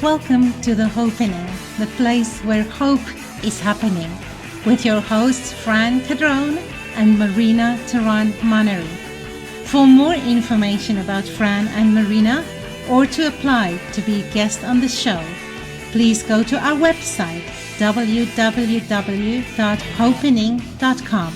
Welcome to the Hopenning, the place where hope is happening, with your hosts Fran Cadrone and Marina Theron-Monnery. For more information about Fran and Marina, or to apply to be a guest on the show, please go to our website www.hopenning.com.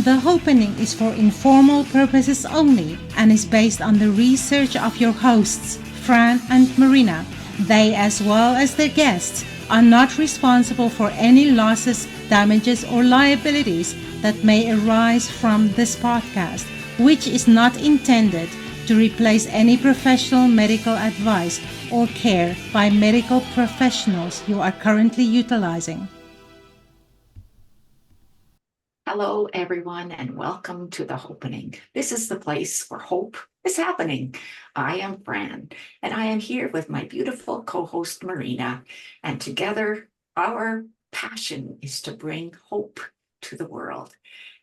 The Hopenning is for informal purposes only and is based on the research of your hosts, Fran and Marina. They, as well as their guests, are not responsible for any losses, damages, or liabilities that may arise from this podcast, which is not intended to replace any professional medical advice or care by medical professionals you are currently utilizing. Hello, everyone, and welcome to the Hopenning. This is the place where hope is happening. I am Fran, and I am here with my beautiful co-host Marina, and together our passion is to bring hope to the world.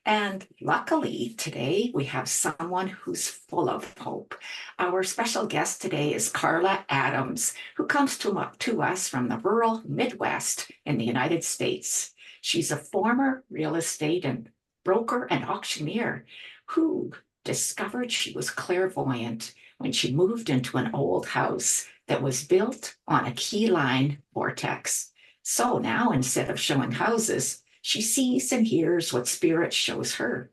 And luckily, today we have someone who's full of hope. Our special guest today is Carla Adams, who comes to us from the rural Midwest in the United States. She's a former real estate and broker and auctioneer who discovered she was clairvoyant when she moved into an old house that was built on a key line vortex. So now, instead of showing houses, she sees and hears what spirit shows her.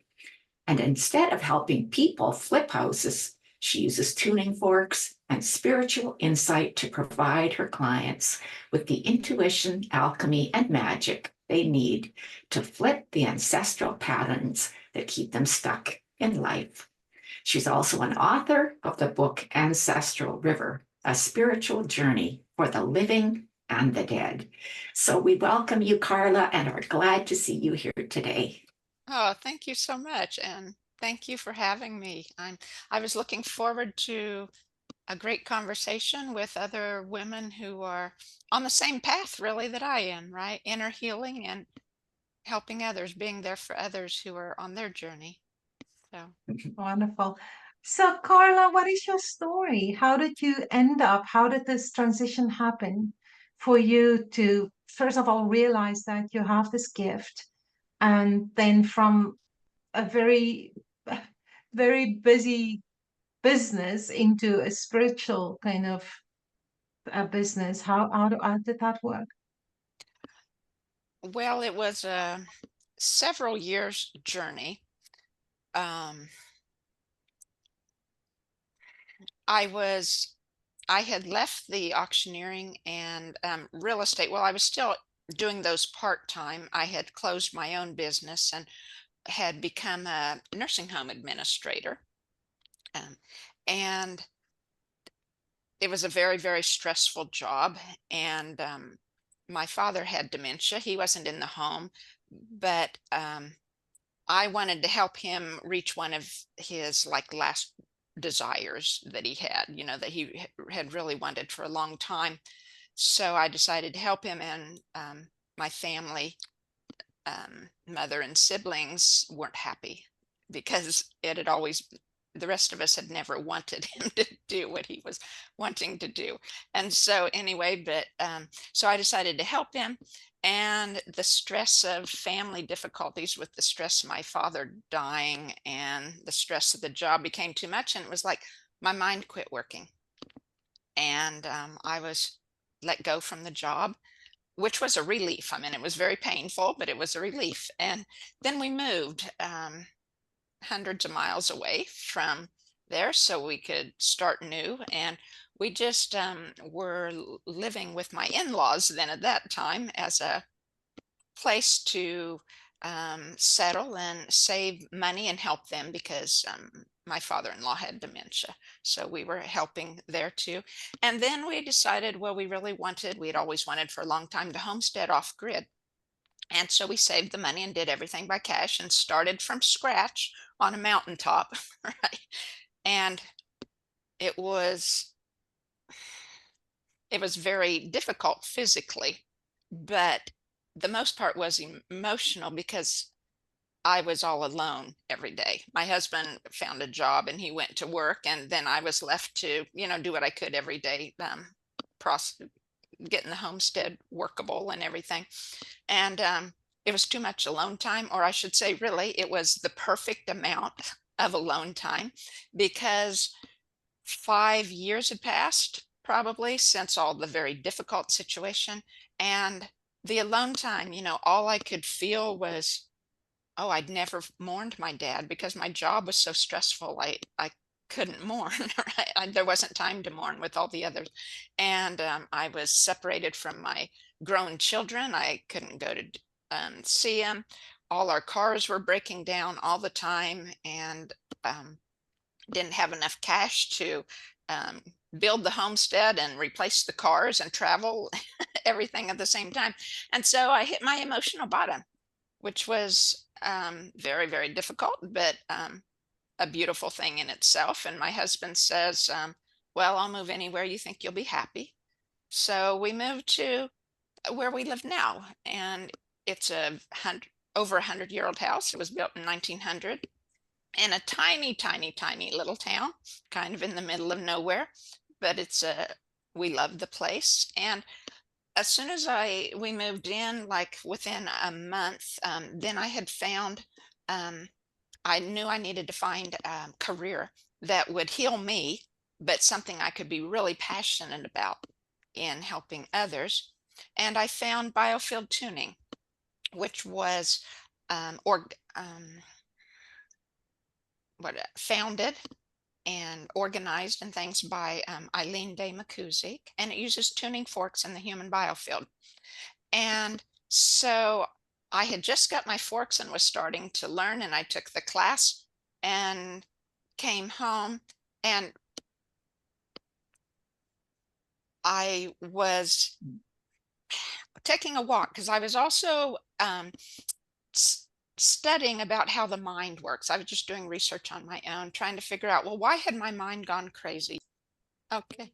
And instead of helping people flip houses, she uses tuning forks and spiritual insight to provide her clients with the intuition, alchemy, and magic they need to flip the ancestral patterns that keep them stuck in life. She's also an author of the book Ancestral River, a spiritual journey for the living and the dead. So we welcome you, Carla, and are glad to see you here today. Oh, thank you so much. And thank you for having me. I was looking forward to a great conversation with other women who are on the same path, really, that I am, right? Inner healing and helping others, being there for others who are on their journey. So Wonderful. So, Carla, what is your story? How did you end up? How did this transition happen for you to, first of all, realize that you have this gift, and then from a very, very busy business into a spiritual kind of business? How did that work? well, it was a several years journey. Um, I had left the auctioneering and real estate. Well, I was still doing those part-time. I had closed my own business and had become a nursing home administrator. And it was a very, very stressful job. And my father had dementia. He wasn't in the home, but I wanted to help him reach one of his last desires that he had, that he had really wanted for a long time. So I decided to help him, and my family, mother and siblings, weren't happy because the rest of us had never wanted him to do what he was wanting to do. And so anyway, so I decided to help him. And the stress of family difficulties with the stress of my father dying and the stress of the job became too much. And it was like my mind quit working. And I was let go from the job, which was a relief. I mean, it was very painful, but it was a relief. And then we moved hundreds of miles away from there so we could start new. And we just were living with my in-laws then at that time as a place to settle and save money and help them because my father-in-law had dementia. So we were helping there too. And then we decided, well, we had always wanted for a long time to homestead off grid. And so we saved the money and did everything by cash and started from scratch on a mountaintop, right? And it was very difficult physically, but the most part was emotional because I was all alone every day. My husband found a job and he went to work, and then I was left to, do what I could every day, getting the homestead workable and everything. And it was too much alone time, or I should say, really, it was the perfect amount of alone time, because 5 years had passed probably since all the very difficult situation. And the alone time, all I could feel was, oh, I'd never mourned my dad because my job was so stressful. I couldn't mourn. Right? There wasn't time to mourn with all the others. And I was separated from my grown children. I couldn't go to see them. All our cars were breaking down all the time, and didn't have enough cash to um, build the homestead and replace the cars and travel everything at the same time. And so I hit my emotional bottom, which was very, very difficult, but a beautiful thing in itself. And my husband says, well, I'll move anywhere you think you'll be happy. So we moved to where we live now, and it's over 100-year-old house. It was built in 1900 in a tiny, tiny, tiny little town, kind of in the middle of nowhere, but we love the place. And as soon as we moved in, like within a month, then I had found, I knew I needed to find a career that would heal me, but something I could be really passionate about in helping others. And I found biofield tuning, which was founded and organized and things by Eileen Day McCusick, and it uses tuning forks in the human biofield. And so I had just got my forks and was starting to learn, and I took the class and came home, and I was taking a walk because I was also studying about how the mind works. I was just doing research on my own, trying to figure out, well, why had my mind gone crazy? Okay.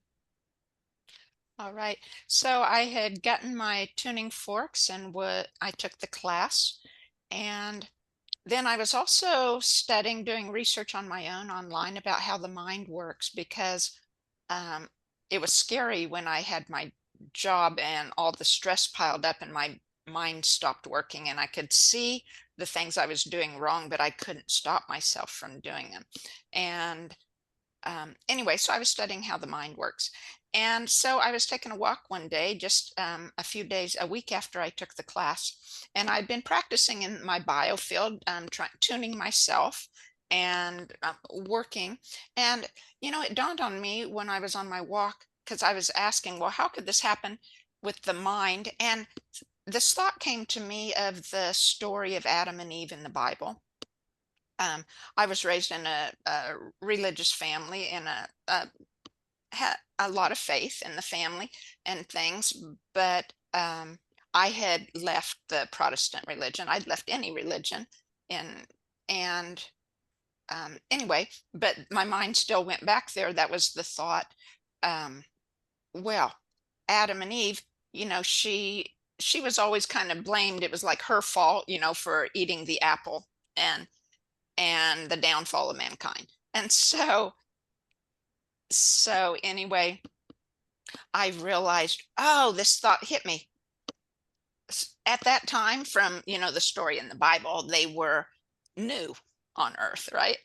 All right. So I had gotten my tuning forks, and I took the class, and then I was also studying, doing research on my own online about how the mind works, because it was scary when I had my job and all the stress piled up and my mind stopped working, and I could see the things I was doing wrong, but I couldn't stop myself from doing them. And anyway, so I was studying how the mind works. And so I was taking a walk one day, just a week after I took the class, and I'd been practicing in my biofield, tuning myself and working. And, it dawned on me when I was on my walk, because I was asking, well, how could this happen with the mind? And this thought came to me of the story of Adam and Eve in the Bible. I was raised in a religious family, and had a lot of faith in the family and things, but I had left the Protestant religion. I'd left any religion, and anyway, but my mind still went back there. That was the thought. Well, Adam and Eve, she was always kind of blamed. It was like her fault, for eating the apple and the downfall of mankind. And so anyway, I realized, oh, this thought hit me. At that time, from, the story in the Bible, they were new on earth, right?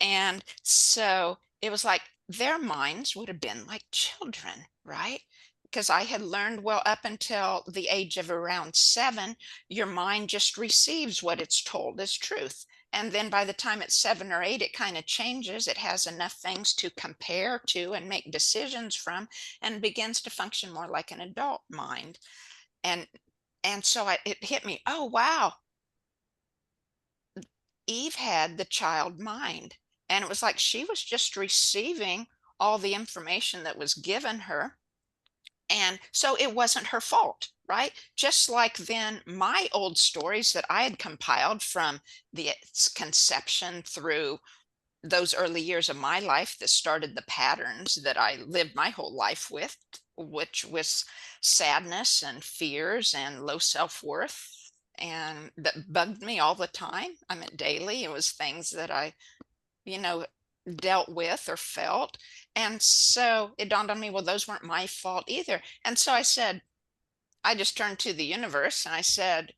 And so it was like their minds would have been like children, right? Because I had learned, well, up until the age of around 7, your mind just receives what it's told as truth. And then by the time it's 7 or 8, it kind of changes. It has enough things to compare to and make decisions from, and begins to function more like an adult mind. And so it hit me, oh, wow. Eve had the child mind. And it was like she was just receiving all the information that was given her. And so it wasn't her fault, right? Just like then my old stories that I had compiled from the conception through those early years of my life that started the patterns that I lived my whole life with, which was sadness and fears and low self-worth and that bugged me all the time. I mean, daily. It was things that I, you know, dealt with or felt. And so it dawned on me, well, those weren't my fault either. And so I said, I just turned to the universe and I said,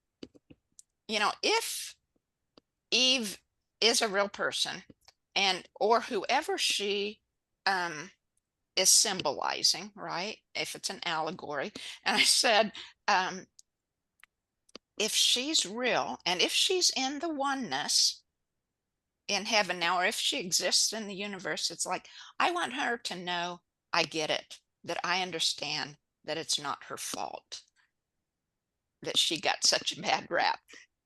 if Eve is a real person, and or whoever she is symbolizing, right? If it's an allegory. And I said, if she's real and if she's in the oneness in heaven now, or if she exists in the universe, it's like, I want her to know I get it, that I understand that it's not her fault that she got such a bad rap.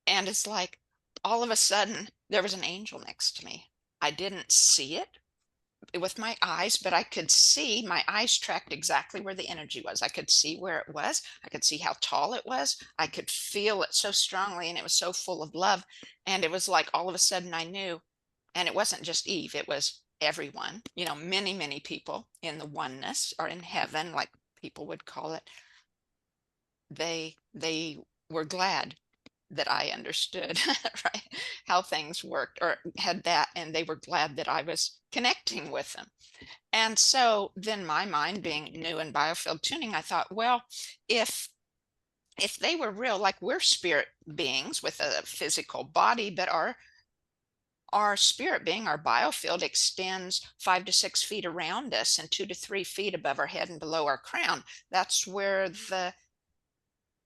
And it's like, all of a sudden, there was an angel next to me. I didn't see it with my eyes, but I could see, my eyes tracked exactly where the energy was. I could see where it was. I could see how tall it was. I could feel it so strongly, and it was so full of love. And it was like all of a sudden I knew, and it wasn't just Eve, it was everyone, many, many people in the oneness or in heaven, like people would call it. They were glad that I understood right, how things worked or had that, and they were glad that I was connecting with them. And so then my mind being new in biofield tuning, I thought, well, if they were real, like we're spirit beings with a physical body, but our spirit being, our biofield extends 5 to 6 feet around us and 2 to 3 feet above our head and below our crown. That's where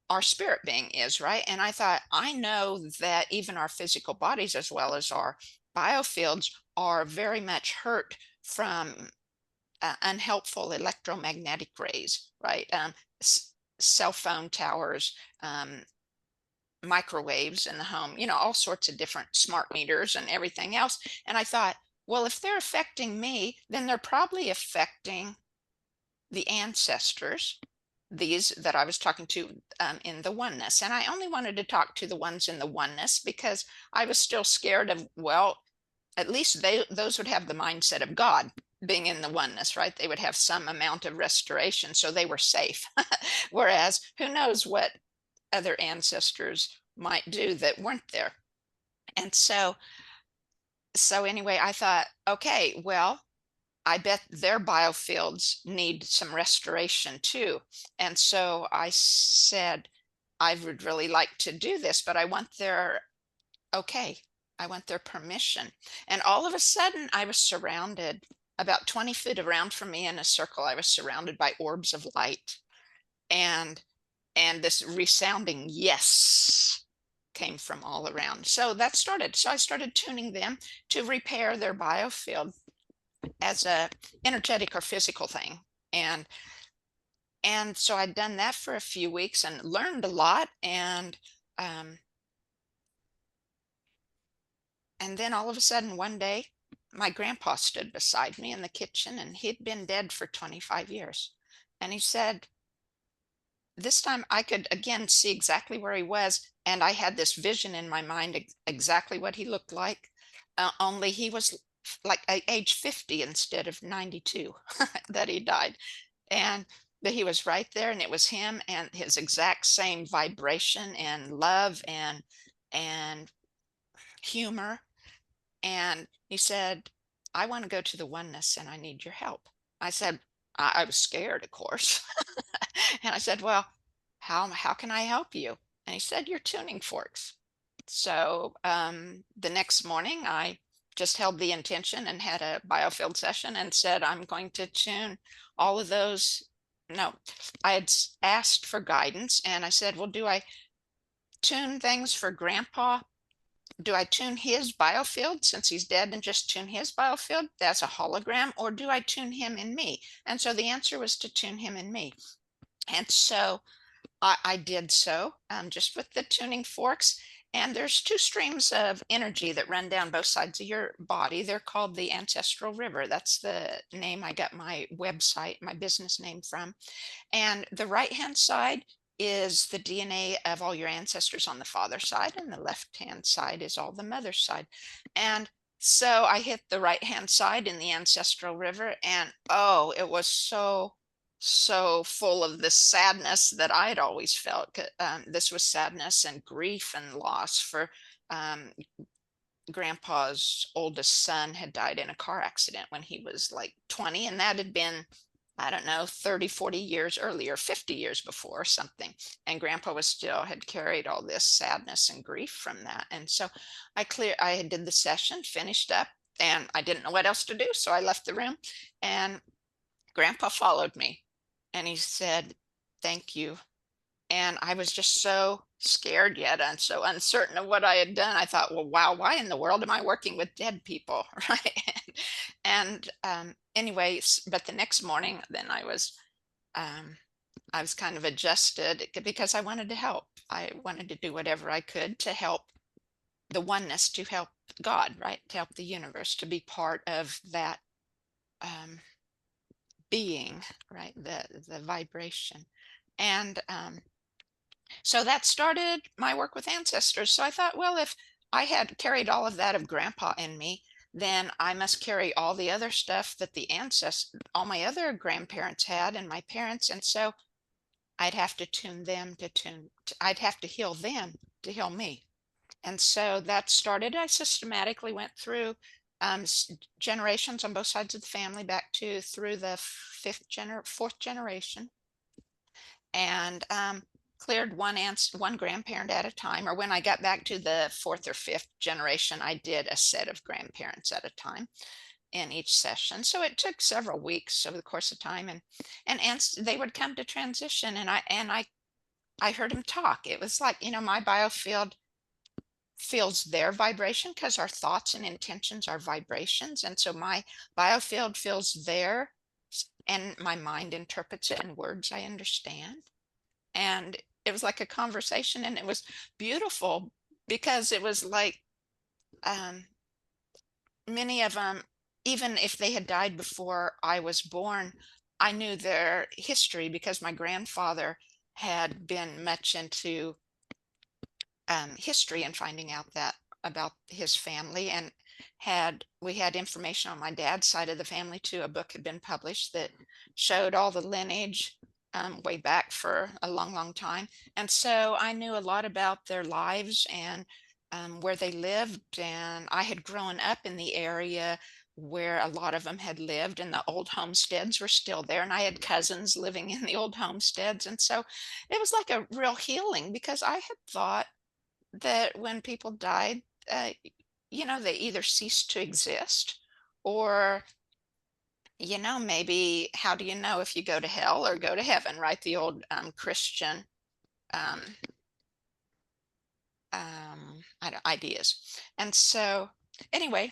our spirit being is, right? And I thought, I know that even our physical bodies, as well as our biofields, are very much hurt from unhelpful electromagnetic rays, right? Cell phone towers, microwaves in the home, all sorts of different smart meters and everything else. And I thought, well, if they're affecting me, then they're probably affecting the ancestors, these that I was talking to in the oneness. And I only wanted to talk to the ones in the oneness because I was still scared of, well, at least those would have the mindset of God being in the oneness, right? They would have some amount of restoration, so they were safe. Whereas who knows what other ancestors might do that weren't there. And so anyway, I thought, okay, well, I bet their biofields need some restoration too. And so I said, I would really like to do this, but I want their okay. I want their permission. And all of a sudden, I was surrounded about 20 feet around from me in a circle. I was surrounded by orbs of light, and this resounding yes came from all around. So that started. So I started tuning them to repair their biofield as a energetic or physical thing. And so I'd done that for a few weeks and learned a lot. And then all of a sudden one day, my grandpa stood beside me in the kitchen, and he'd been dead for 25 years. And he said, this time I could again see exactly where he was. And I had this vision in my mind, exactly what he looked like. Only he was like age 50 instead of 92 that he died. And that he was right there, and it was him, and his exact same vibration and love and humor. And he said, I want to go to the oneness and I need your help. I said, I was scared, of course. And I said, well, how can I help you? And he said, your tuning forks. So the next morning, I just held the intention and had a biofield session and said, I'm going to tune all of those. No, I had asked for guidance, and I said, well, do I tune things for Grandpa? Do I tune his biofield since he's dead and just tune his biofield? That's a hologram. Or do I tune him in me? And so the answer was to tune him in me. And so I did so just with the tuning forks. And there's 2 streams of energy that run down both sides of your body. They're called the Ancestral River. That's the name I got my website, my business name from. And the right-hand side is the DNA of all your ancestors on the father's side, and the left-hand side is all the mother's side. And so I hit the right-hand side in the Ancestral River, and oh, it was so so full of this sadness that I had always felt. This was sadness and grief and loss for um, Grandpa's oldest son had died in a car accident when he was like 20, and that had been, I don't know, 30, 40 years earlier, 50 years before or something. And Grandpa was still had carried all this sadness and grief from that. And so I did the session, finished up, and I didn't know what else to do. So I left the room, and Grandpa followed me, and he said, "Thank you." And I was just so scared yet and so uncertain of what I had done. I thought, well, wow, why in the world am I working with dead people? Right. And anyway, but the next morning, then I was kind of adjusted because I wanted to help. I wanted to do whatever I could to help the oneness, to help God, right? To help the universe, to be part of that um, being, right? The vibration. And so that started my work with ancestors. So I thought, well, if I had carried all of that of Grandpa in me, then I must carry all the other stuff that all my other grandparents had and my parents. And so I'd have to tune them I'd have to heal them to heal me. And so that started, I systematically went through generations on both sides of the family back to through the fourth generation. And cleared one grandparent at a time, or when I got back to the fourth or fifth generation, I did a set of grandparents at a time in each session. So it took several weeks over the course of time, and they would come to transition, and I heard them talk. It was like, my biofield feels their vibration because our thoughts and intentions are vibrations, and so my biofield feels their, and my mind interprets it in words I understand. And it was like a conversation, and it was beautiful because it was like many of them, even if they had died before I was born, I knew their history because my grandfather had been much into history and finding out that about his family, and we had information on my dad's side of the family too. A book had been published that showed all the lineage way back for a long, long time. And so I knew a lot about their lives and where they lived. And I had grown up in the area where a lot of them had lived, and the old homesteads were still there. And I had cousins living in the old homesteads. And so it was like a real healing because I had thought that when people died, they either ceased to exist or maybe how do you know if you go to hell or go to heaven, right? The old Christian um, ideas. And so, anyway,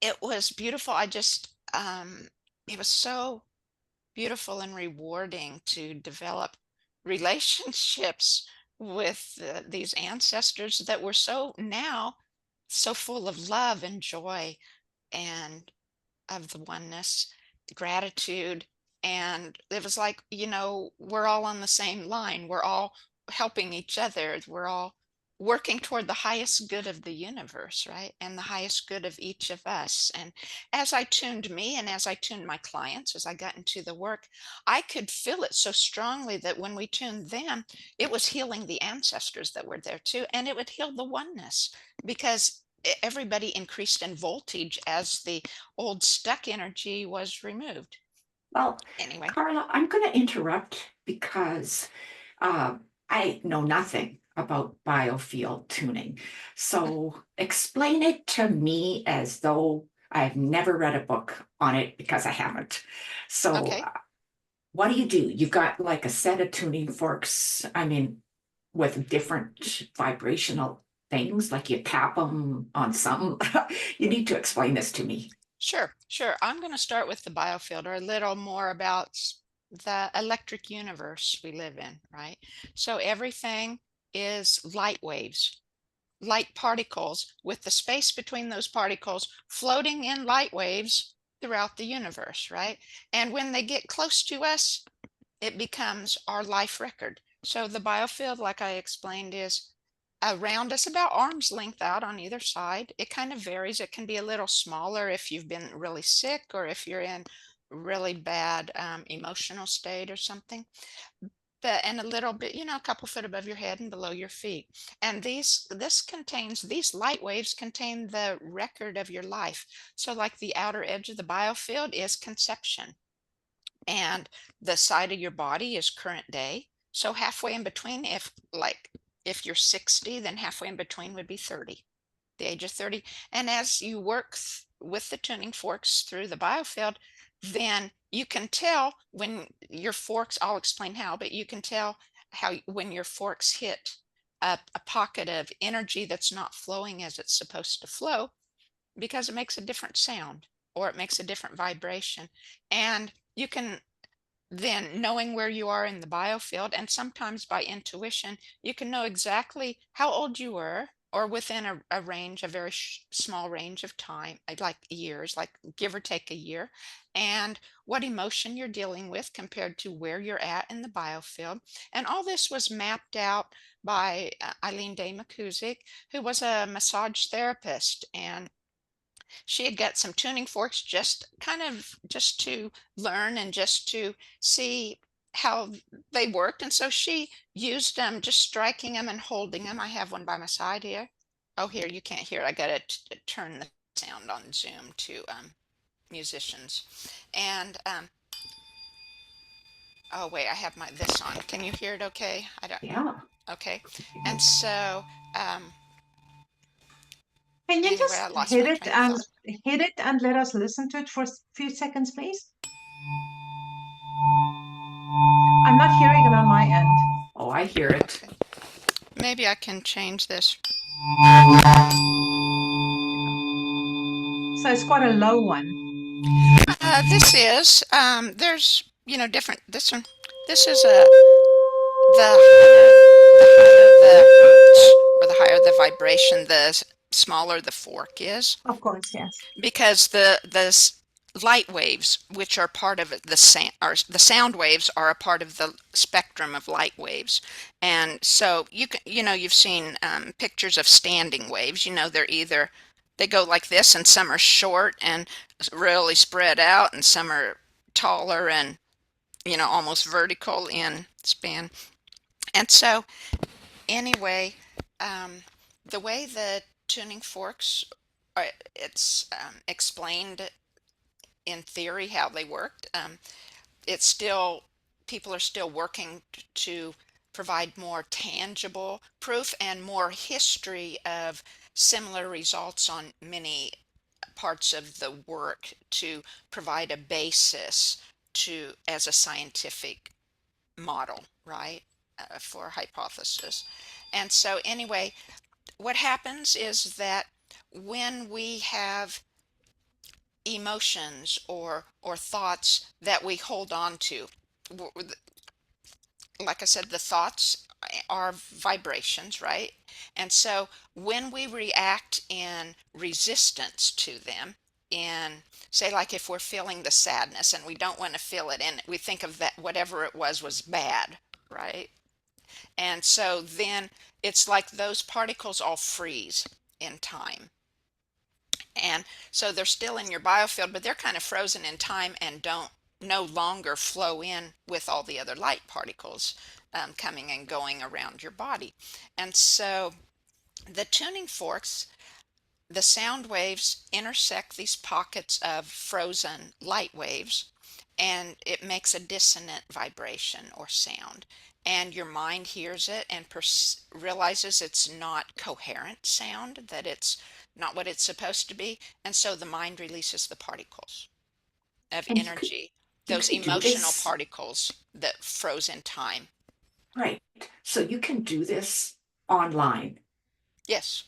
it was beautiful. It was so beautiful and rewarding to develop relationships with these ancestors that were so full of love and joy and of the oneness, gratitude. And it was like, we're all on the same line. We're all helping each other. We're all working toward the highest good of the universe, right? And the highest good of each of us. And as I tuned me and as I tuned my clients, as I got into the work, I could feel it so strongly that when we tuned them, it was healing the ancestors that were there too. And it would heal the oneness because everybody increased in voltage as the old stuck energy was removed. Well, Anyway. Carla, I'm going to interrupt because I know nothing about biofield tuning. So explain it to me as though I've never read a book on it because I haven't. So Okay. What do? You've got like a set of tuning forks, with different vibrational things, like you tap them on something. You need to explain this to me. Sure. I'm going to start with the biofield, or a little more about the electric universe we live in, right? So everything is light waves, light particles with the space between those particles floating in light waves throughout the universe, right? And when they get close to us, it becomes our life record. So the biofield, like I explained, is around us about arm's length out on either side. It kind of varies. It can be a little smaller if you've been really sick or if you're in really bad emotional state or something. But and a little bit, a couple foot above your head and below your feet. And these light waves contain the record of your life. So like the outer edge of the biofield is conception, and the side of your body is current day. So halfway in between, if you're 60, then halfway in between would be 30, the age of 30. And as you work with the tuning forks through the biofield, then you can tell when your forks, I'll explain how, but you can tell how when your forks hit a pocket of energy that's not flowing as it's supposed to flow, because it makes a different sound or it makes a different vibration. And you can then, knowing where you are in the biofield, and sometimes by intuition, you can know exactly how old you were, or within a range, a very small range of time, like years, like give or take a year, and what emotion you're dealing with compared to where you're at in the biofield. And all this was mapped out by Eileen Day McCusick, who was a massage therapist, and she had got some tuning forks just to learn and just to see how they worked. And so she used them, just striking them and holding them. I have one by my side here. Oh, here, you can't hear it. I gotta turn the sound on Zoom to musicians. And oh wait, I have this on. Can you hear it okay? I don't. Yeah. Okay. And so Can you anyway, I just lost my train of thought. hit it and let us listen to it for a few seconds, please? I'm not hearing it on my end. Oh, I hear it. Okay. Maybe I can change this. So it's quite a low one. This is there's different. This is the higher the vibration, the smaller the fork is, Of course, yes. because the light waves, which are part of the sound waves, are a part of the spectrum of light waves. And so you've seen pictures of standing waves. They go like this, and some are short and really spread out, and some are taller and almost vertical in span. And so anyway, the way the tuning forks are, it's explained in theory how they worked. It's still, people are still working to provide more tangible proof and more history of similar results on many parts of the work, to provide a basis to as a scientific model, right, for hypothesis. And so anyway, what happens is that when we have emotions or thoughts that we hold on to, like I said, the thoughts are vibrations, right? And so when we react in resistance to them, in, say, like if we're feeling the sadness and we don't want to feel it, and we think of that whatever it was bad, right? And so then it's like those particles all freeze in time. And so they're still in your biofield, but they're kind of frozen in time and don't no longer flow in with all the other light particles coming and going around your body. And so the tuning forks, the sound waves intersect these pockets of frozen light waves, and it makes a dissonant vibration or sound. And your mind hears it and realizes it's not coherent sound, that it's not what it's supposed to be. And so the mind releases the particles of And energy, you those could do emotional this, particles that froze in time. right? So you can do this online. Yes.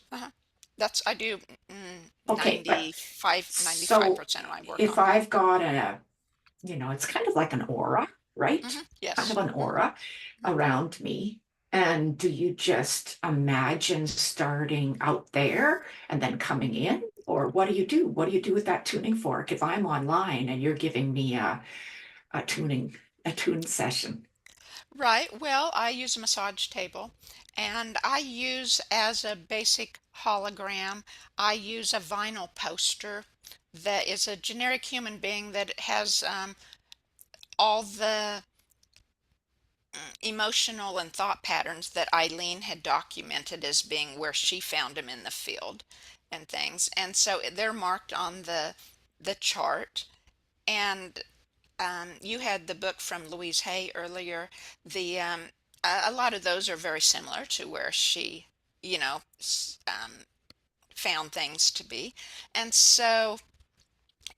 That's, I do Okay, but 95% so of my work if online. I've got it's kind of like an aura, right? Kind Yes. of an aura around me. And do you just imagine starting out there and then coming in? Or what do you do? What do you do with that tuning fork if I'm online and you're giving me a tune session? Right. Well, I use a massage table, and I use as a basic hologram, I use a vinyl poster that is a generic human being that has all the emotional and thought patterns that Eileen had documented as being where she found them in the field and things. And so they're marked on the chart. And you had the book from Louise Hay earlier. The a lot of those are very similar to where she, you know, found things to be. And so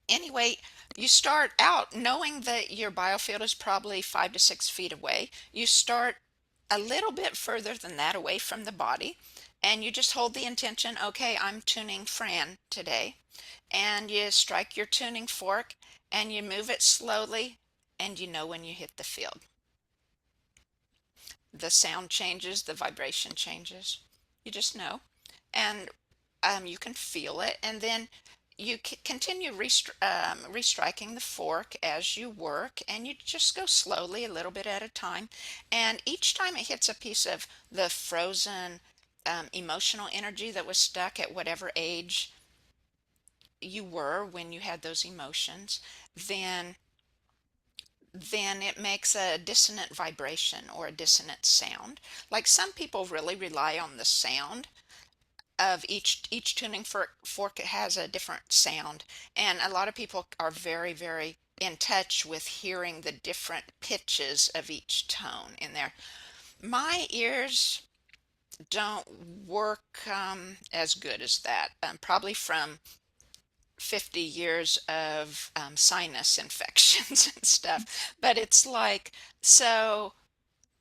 anyway, you start out knowing that your biofield is probably 5 to 6 feet away. You start a little bit further than that away from the body, and you just hold the intention, okay, I'm tuning Fran today. And you strike your tuning fork and you move it slowly, and you know when you hit the field. The sound changes, the vibration changes. You just know. And you can feel it, and then you continue restriking the fork as you work, and you just go slowly a little bit at a time, and each time it hits a piece of the frozen emotional energy that was stuck at whatever age you were when you had those emotions, then it makes a dissonant vibration or a dissonant sound. Like some people really rely on the sound of each tuning fork has a different sound, and a lot of people are very in touch with hearing the different pitches of each tone in there. My ears don't work as good as that, probably from 50 years of sinus infections and stuff. But it's like, so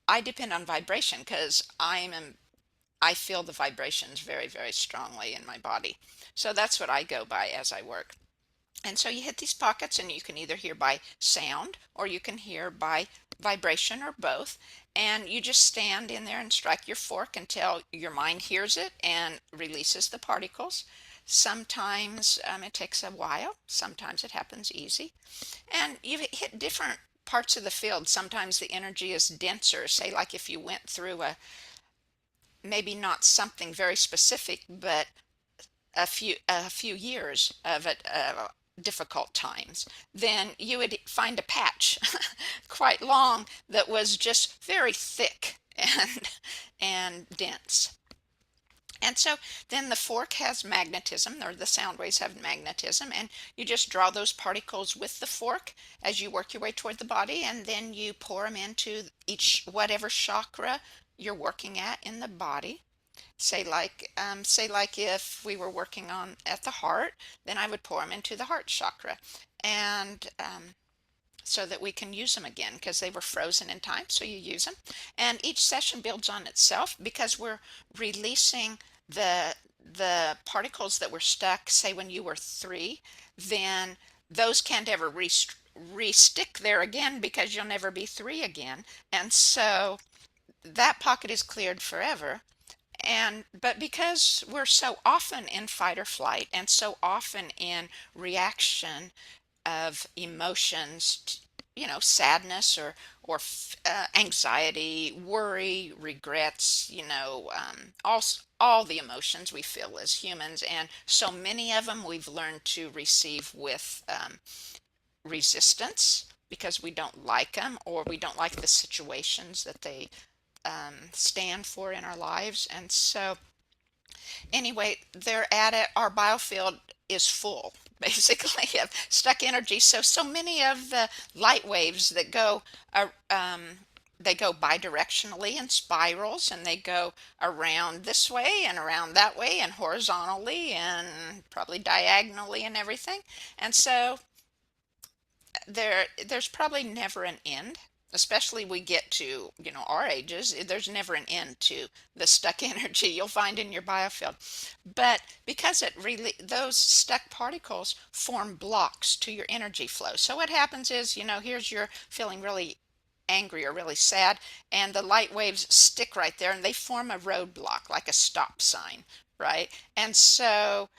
I depend on vibration because I feel the vibrations very strongly in my body. So that's what I go by as I work. And so you hit these pockets, and you can either hear by sound or you can hear by vibration or both. And you just stand in there and strike your fork until your mind hears it and releases the particles. Sometimes it takes a while, sometimes it happens easy. And you hit different parts of the field. Sometimes the energy is denser, say like if you went through maybe not something very specific, but a few years of it, difficult times, then you would find a patch quite long that was just very thick and dense. And so then the fork has magnetism, or the sound waves have magnetism, and you just draw those particles with the fork as you work your way toward the body, and then you pour them into each whatever chakra you're working at in the body. Say like if we were working on at the heart, then I would pour them into the heart chakra, and so that we can use them again because they were frozen in time. So you use them, and each session builds on itself because we're releasing the particles that were stuck. Say when you were 3, then those can't ever re-stick there again because you'll never be 3 again, and so that pocket is cleared forever. But because we're so often in fight or flight and so often in reaction of emotions, sadness or anxiety, worry, regrets, all the emotions we feel as humans, and so many of them we've learned to receive with resistance because we don't like them, or we don't like the situations that they stand for in our lives. And so anyway, they're at it. Our biofield is full basically of stuck energy. So many of the light waves that go they go bidirectionally in spirals, and they go around this way and around that way and horizontally and probably diagonally and everything. And so there's probably never an end, especially we get to our ages. There's never an end to the stuck energy you'll find in your biofield. But because it really, those stuck particles form blocks to your energy flow. So what happens is, here's you're feeling really angry or really sad, and the light waves stick right there, and they form a roadblock like a stop sign, right? And so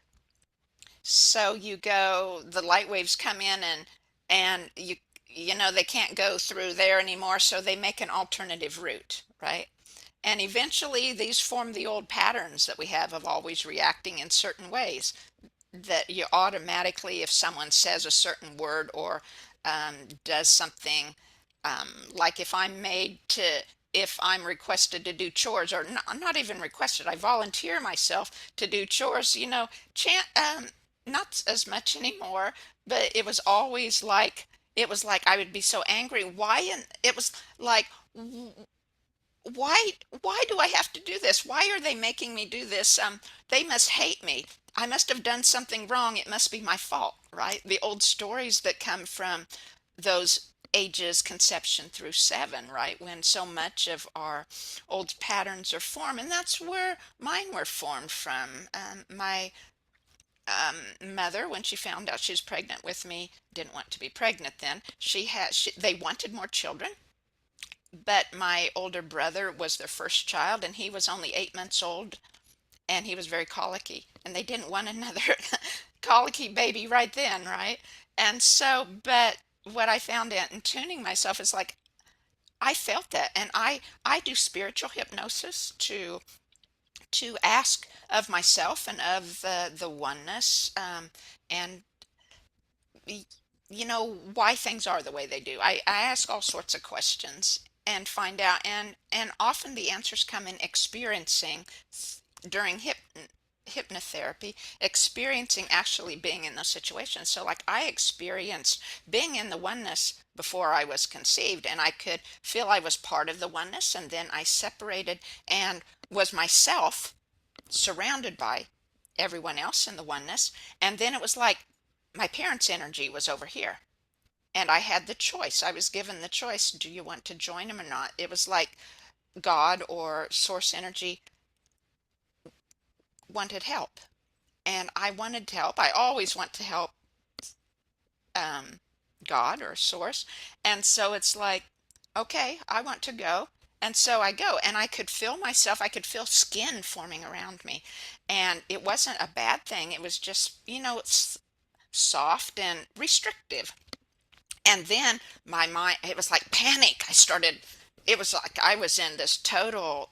you go, the light waves come in, and they can't go through there anymore, so they make an alternative route, right? And eventually these form the old patterns that we have of always reacting in certain ways. that you automatically, if someone says a certain word or does something, like if I'm requested to do chores, or not even requested, I volunteer myself to do chores, not as much anymore, but it was always like, I would be so angry. Why? And it was like, why do I have to do this? Why are they making me do this? They must hate me. I must have done something wrong. It must be my fault, right? The old stories that come from those ages, conception through 7, right? When so much of our old patterns are formed, and that's where mine were formed from. My mother, when she found out she was pregnant with me, didn't want to be pregnant then. They wanted more children, but my older brother was their first child, and he was only 8 months old, and he was very colicky, and they didn't want another colicky baby right then, right? And so, but what I found out in tuning myself is like, I felt that, and I do spiritual hypnosis to ask of myself and of the oneness, and y- why things are the way they do. I ask all sorts of questions and find out, and often the answers come in experiencing during hypnotherapy, experiencing actually being in those situations. So like I experienced being in the oneness before I was conceived, and I could feel I was part of the oneness, and then I separated and was myself surrounded by everyone else in the oneness. And then it was like my parents' energy was over here. And I had the choice. I was given the choice. Do you want to join them or not? It was like God or source energy wanted help. And I wanted to help. I always want to help um, God or source. And so it's like, okay, I want to go. And so I go, and I could feel myself, I could feel skin forming around me. And it wasn't a bad thing. It was just, it's soft and restrictive. And then my mind, it was like panic. It was like I was in this total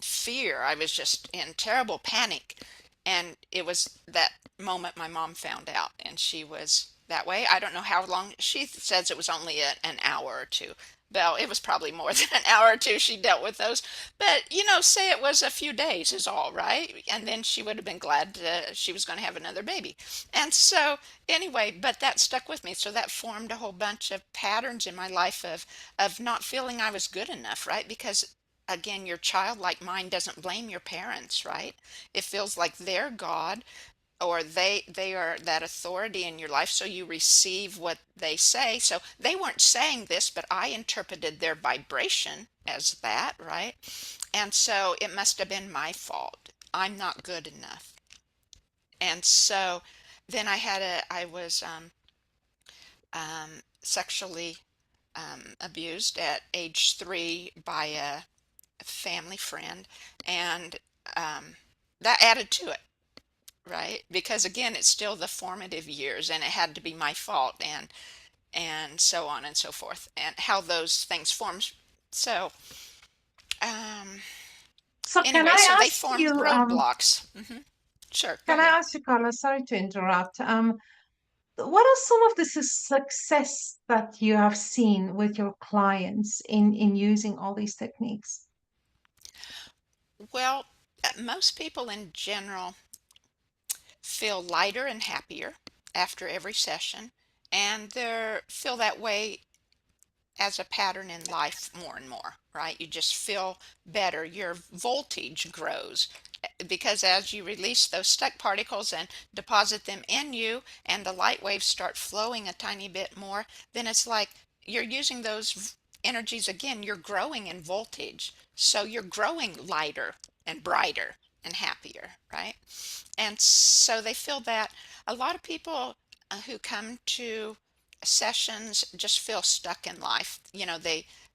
fear. I was just in terrible panic. And it was that moment my mom found out, and she was that way. I don't know how long. She says it was only an hour or two. Well, it was probably more than an hour or two she dealt with those. But, say it was a few days is all right. And then she would have been glad she was going to have another baby. And so, anyway, but that stuck with me. So that formed a whole bunch of patterns in my life of not feeling I was good enough, right? Because again, your childlike mind doesn't blame your parents, right? It feels like they're God, or they are that authority in your life, so you receive what they say. So they weren't saying this, but I interpreted their vibration as that, right? And so it must have been my fault. I'm not good enough. And so then I was sexually abused at age 3 by a family friend, and that added to it, right? Because again, it's still the formative years, and it had to be my fault, and so on and so forth, and how those things form. So So can anyway, I so they ask formed you, roadblocks. Sure, go can I ahead. ask you, Carla, sorry to interrupt. What are some of the success that you have seen with your clients in using all these techniques? Well, most people in general feel lighter and happier after every session, and they feel that way as a pattern in life more and more, right? You just feel better. Your voltage grows, because as you release those stuck particles and deposit them in you, and the light waves start flowing a tiny bit more, then it's like you're using those energies again. You're growing in voltage. So you're growing lighter and brighter and happier, right? And so they feel that a lot of people who come to sessions just feel stuck in life.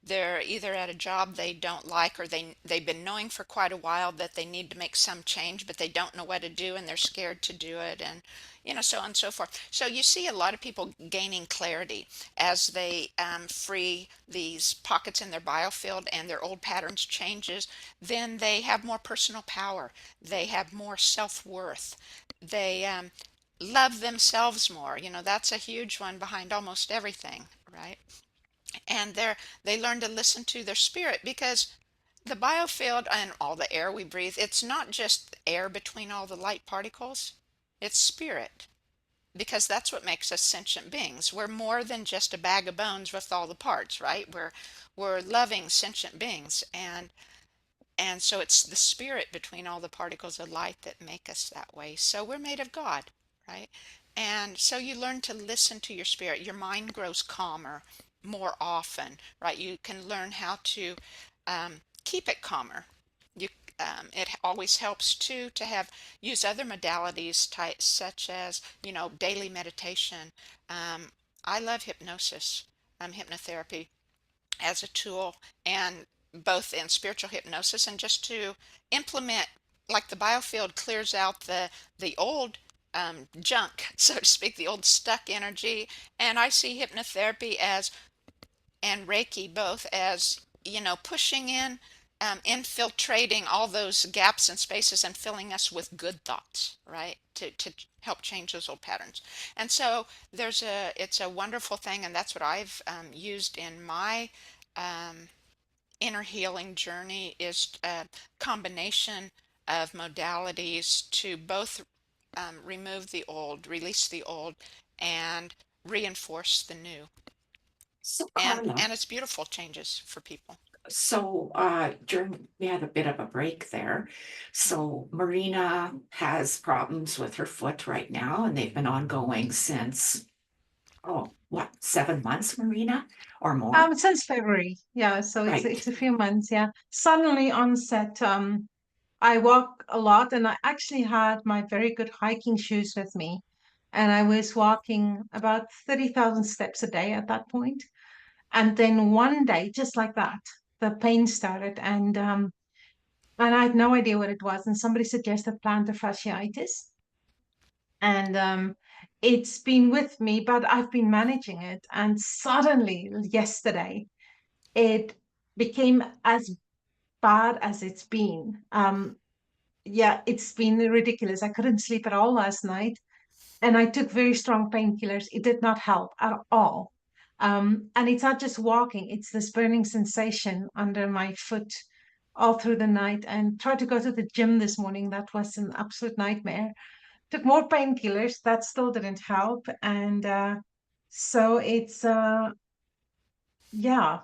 They're either at a job they don't like, or they've been knowing for quite a while that they need to make some change, but they don't know what to do, and they're scared to do it, and so on and so forth. So you see a lot of people gaining clarity as they free these pockets in their biofield, and their old patterns changes. Then they have more personal power. They have more self-worth. They love themselves more. That's a huge one behind almost everything, right? And they learn to listen to their spirit, because the biofield and all the air we breathe, it's not just air between all the light particles, it's spirit, because that's what makes us sentient beings. We're more than just a bag of bones with all the parts, right? We're loving sentient beings, and so it's the spirit between all the particles of light that make us that way. So we're made of God, right? And so you learn to listen to your spirit. Your mind grows calmer more often, right? You can learn how to keep it calmer. You, it always helps too to have use other modalities such as daily meditation. I love hypnosis, hypnotherapy as a tool, and both in spiritual hypnosis and just to implement, like the biofield clears out the old junk, so to speak, the old stuck energy. And I see hypnotherapy as, and Reiki both as, pushing in, infiltrating all those gaps and spaces and filling us with good thoughts, right? To help change those old patterns. And so it's a wonderful thing, and that's what I've used in my um, inner healing journey, is a combination of modalities to both remove the old, release the old, and reinforce the new. So and Carla, and it's beautiful changes for people. so during we had a bit of a break there. Mhm. So Marina has problems with her foot right now, and they've been ongoing since, oh, what, 7 months, Marina, or more? Since February, yeah. So Right. it's a few months, yeah. Suddenly onset. I walk a lot, and I actually had my very good hiking shoes with me, and I was walking about 30,000 steps a day at that point. And then one day, just like that, the pain started, and I had no idea what it was. And somebody suggested plantar fasciitis, and it's been with me, but I've been managing it. And suddenly, yesterday, it became as bad as it's been. Yeah, it's been ridiculous. I couldn't sleep at all last night, and I took very strong painkillers. It did not help at all. And it's not just walking, it's this burning sensation under my foot all through the night. And tried to go to the gym this morning. That was an absolute nightmare. Took more painkillers. That still didn't help. And so it's, yeah.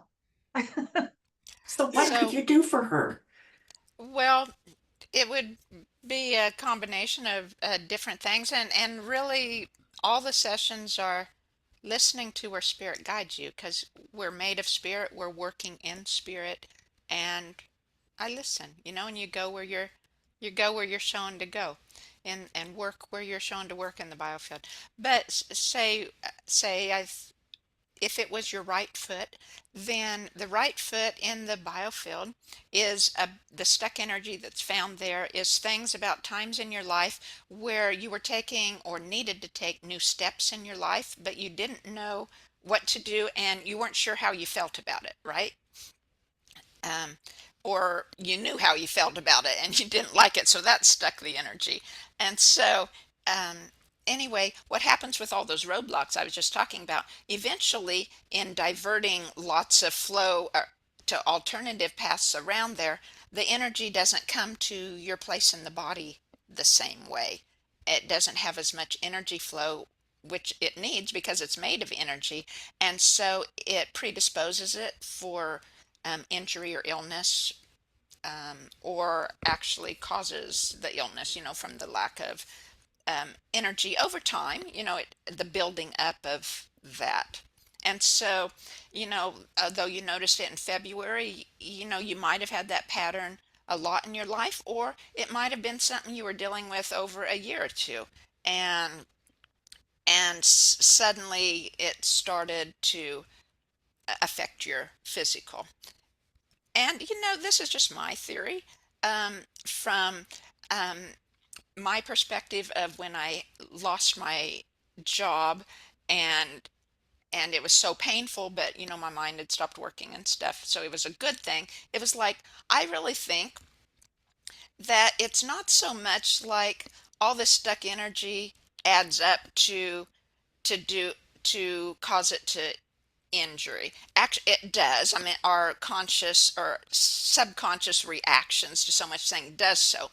So what could So, you do for her? well, it would be a combination of different things, and really all the sessions are listening to where spirit guides you, because we're made of spirit, we're working in spirit. And I listen, and you go where you're shown to go, and work where you're shown to work in the biofield. But say if it was your right foot, then the right foot in the biofield is the stuck energy that's found there is things about times in your life where you were taking or needed to take new steps in your life, but you didn't know what to do and you weren't sure how you felt about it, right? um, or you knew how you felt about it and you didn't like it, so that stuck the energy. And so, um, anyway, what happens with all those roadblocks I was just talking about, eventually, in diverting lots of flow to alternative paths around there, the energy doesn't come to your place in the body the same way. It doesn't have as much energy flow, which it needs because it's made of energy. And so it predisposes it for injury or illness, or actually causes the illness, from the lack of energy over time, the building up of that. And so, though you noticed it in February, you might have had that pattern a lot in your life, or it might have been something you were dealing with over a year or two. And suddenly it started to affect your physical. And this is just my theory, from um, my perspective of when I lost my job, and it was so painful, but my mind had stopped working and stuff, so it was a good thing. It was like, I really think that it's not so much like all this stuck energy. adds up to cause it to injury. Actually, it does. I mean, our conscious or subconscious reactions to so much thing does so.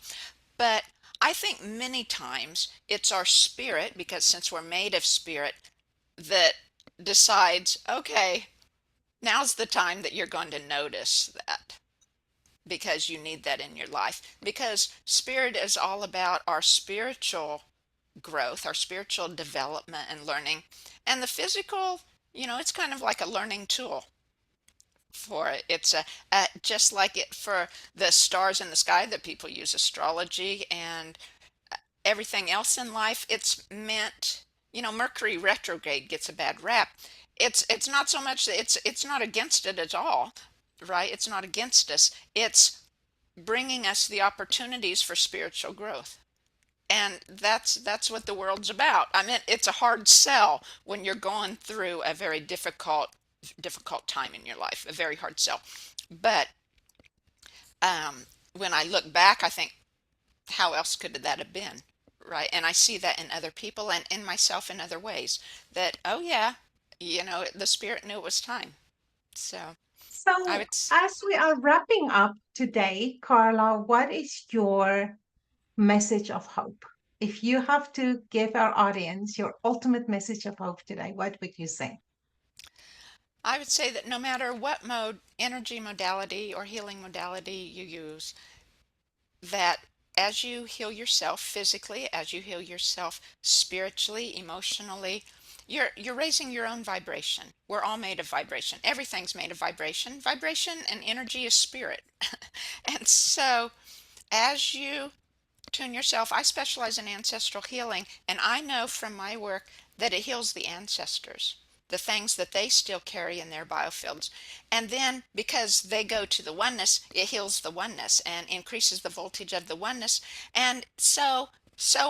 But I think many times it's our spirit, because since we're made of spirit, that decides, okay, now's the time that you're going to notice that, because you need that in your life. Because spirit is all about our spiritual growth, our spiritual development and learning. And the physical, it's kind of like a learning tool for it. It's just like it for the stars in the sky that people use astrology and everything else in life. It's meant, Mercury retrograde gets a bad rap. It's not so much that it's not against it at all, right? It's not against us. It's bringing us the opportunities for spiritual growth. And that's what the world's about. I mean, it's a hard sell when you're going through a very difficult time in your life, a very hard sell. But when I look back, I think, how else could that have been, right? And I see that in other people and in myself in other ways. That, oh yeah, the spirit knew it was time. So I So, would. as we are wrapping up today, Carla, what is your message of hope? If you have to give our audience your ultimate message of hope today, what would you say? I would say that no matter what energy modality or healing modality you use, that as you heal yourself physically, as you heal yourself spiritually, emotionally, you're raising your own vibration. We're all made of vibration. Everything's made of vibration. Vibration and energy is spirit. And so as you tune yourself, I specialize in ancestral healing, and I know from my work that it heals the ancestors, the things that they still carry in their biofields. And then because they go to the oneness, it heals the oneness and increases the voltage of the oneness. And so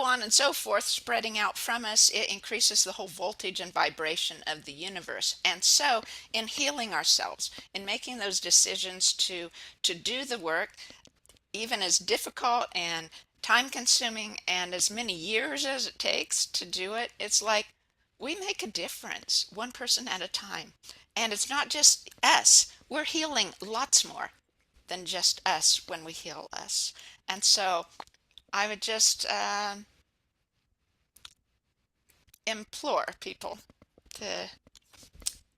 on and so forth, spreading out from us, it increases the whole voltage and vibration of the universe. And so in healing ourselves, in making those decisions to do the work, even as difficult and time consuming and as many years as it takes to do it, it's like we make a difference one person at a time. And it's not just us, we're healing lots more than just us when we heal us. And so I would just implore people to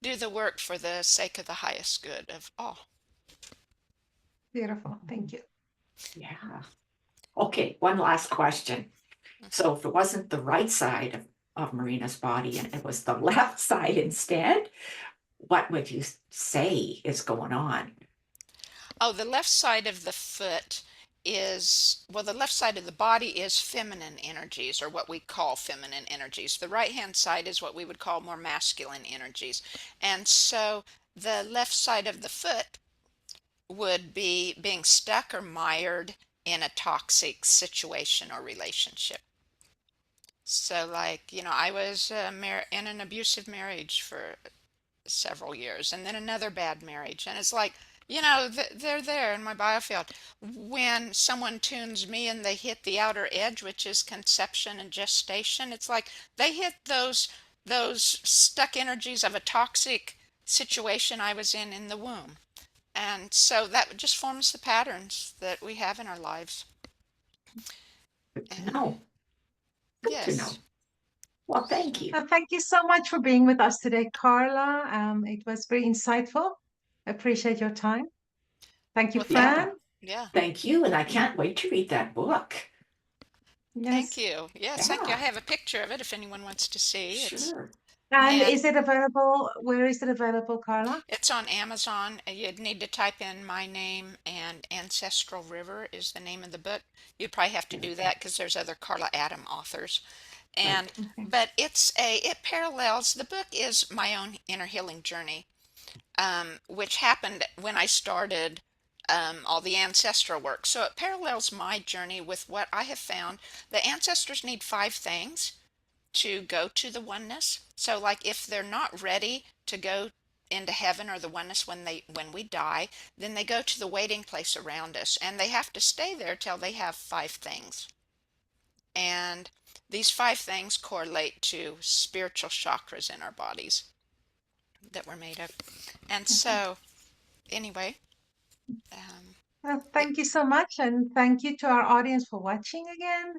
do the work for the sake of the highest good of all. Beautiful. Thank you. Yeah. Okay, one last question. So if it wasn't the right side of Marina's body and it was the left side instead, what would you say is going on? Oh, the left side of the foot is, well, the left side of the body is feminine energies, or what we call feminine energies. The right hand side is what we would call more masculine energies. And so the left side of the foot would be being stuck or mired in a toxic situation or relationship. So like, I was in an abusive marriage for several years, and then another bad marriage, and it's like, they're there in my biofield. When someone tunes me and they hit the outer edge, which is conception and gestation, it's like they hit those stuck energies of a toxic situation I was in the womb. And so that just forms the patterns that we have in our lives. Good to know. Good to know. Yes. Well, thank you. Thank you so much for being with us today, Carla. It was very insightful. I appreciate your time. Thank you, Well, Fran. Yeah. Thank you. And I can't wait to read that book. Thank Yes. you. Yes, thank you. I have a picture of it if anyone wants to see. Sure. And And is it available? Where is it available, Carla? It's on Amazon. You'd need to type in my name, and Ancestral River is the name of the book. You'd probably have to do that because there's other Carla Adam authors. And Okay. but it parallels, the book is my own inner healing journey, which happened when I started all the ancestral work. So it parallels my journey with what I have found. The ancestors need 5 things to go to the oneness. So like if they're not ready to go into heaven or the oneness when we die, then they go to the waiting place around us, and they have to stay there till they have 5 things. And these 5 things correlate to spiritual chakras in our bodies that we're made of. And so, anyway, Well, thank you so much, and thank you to our audience for watching again.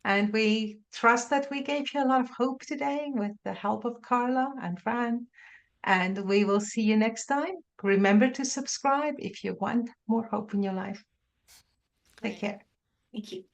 And we trust that we gave you a lot of hope today with the help of Carla and Fran. And we will see you next time. Remember to subscribe if you want more hope in your life. Take great. care. Thank you.